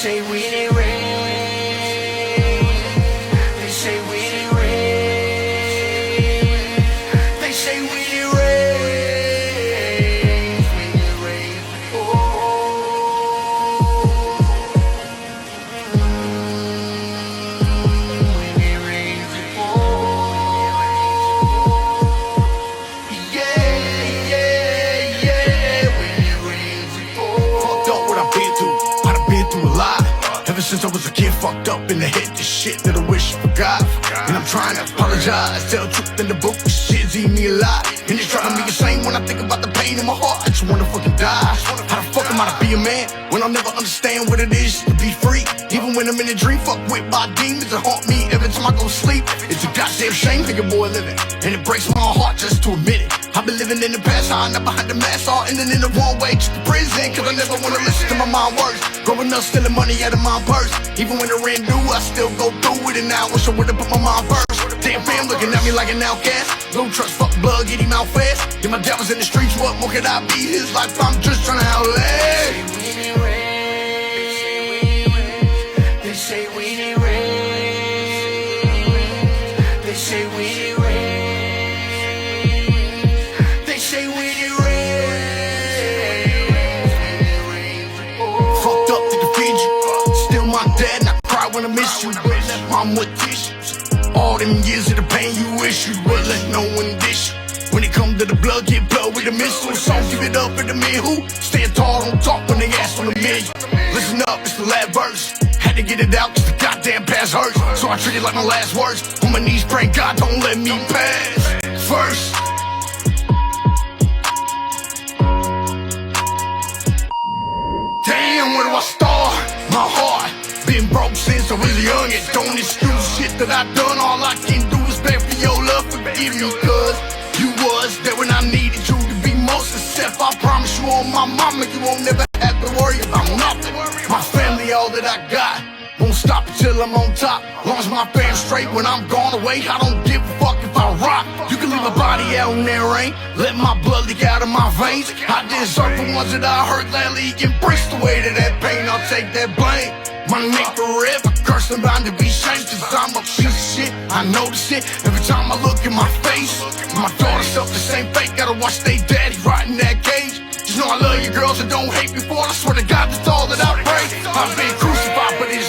say we didn't rain. They say we didn't rain. They say we didn't rain. We didn't rain. Oh. We didn't rain. Oh. Yeah, yeah, yeah. We didn't rain. Oh. Fucked up what I've been through. I've been through a lot. Ever since I was a kid, fucked up in the head, this shit that I wish I forgot. And I'm trying to apologize, tell the truth in the book, this shit's eating me alive. And it's driving me insane when I think about the pain in my heart. I just wanna fucking die. How the fuck am I to be a man when I'll never understand what it is to be free? Even when I'm in a dream, fuck with my demons that haunt me every time I go to sleep. It's a goddamn shame for your boy living, and it breaks my heart just to admit it. I've been living in the past, I never had the mask, all ending in the wrong way, just to prison. Cause I never wanna listen to my mind words. Growing up, stealing money out of my purse. Even when it ran due, I still go through it. And now I wish I would've put my mind first. Damn fam looking at me like an outcast. No trust, fuck blood, get him out fast. Yeah, my dad was in the streets, what more could I be? His life, I'm just trying to outlast. We didn't rain. They say we didn't rain. They say we didn't rain. They say we didn't rain. Fucked up to defend you. Still my dad, and I cry when I miss you. But left mom with tissues. All them years of the pain you issued, but let no one dish you. When it come to the blood, get blood with a missile. So give it up at the men who stand tall, don't talk when they ask on the million. Listen up, it's the last verse. Had to get it out cause the goddamn past hurts. So I treat it like my last words. On my knees praying God don't let me pass first. Damn, where do I start? My heart been broke since I was young. And don't excuse shit that I done. All I can do is beg for your love, forgive me. Cause you was there when I needed you to be most except I promise you on my mama, you won't never have to worry about nothing. My family, all that I got, won't stop until I'm on top. Long as my fam's straight when I'm gone away, I don't give a fuck if I rock. You can leave a body out in that rain, let my blood leak out of my veins. I deserve the ones that I hurt gladly. Embrace the weight of that pain, I'll take that blame. My name forever, cursed and bound to be shamed. Cause I'm a piece of shit, I notice it every time I look in my face. My daughter suffer the same fate, gotta watch they daddy rot in that cage. Just know I love you girls and don't hate me for it. I swear to God, that's all that I pray. I've been crucified, but it's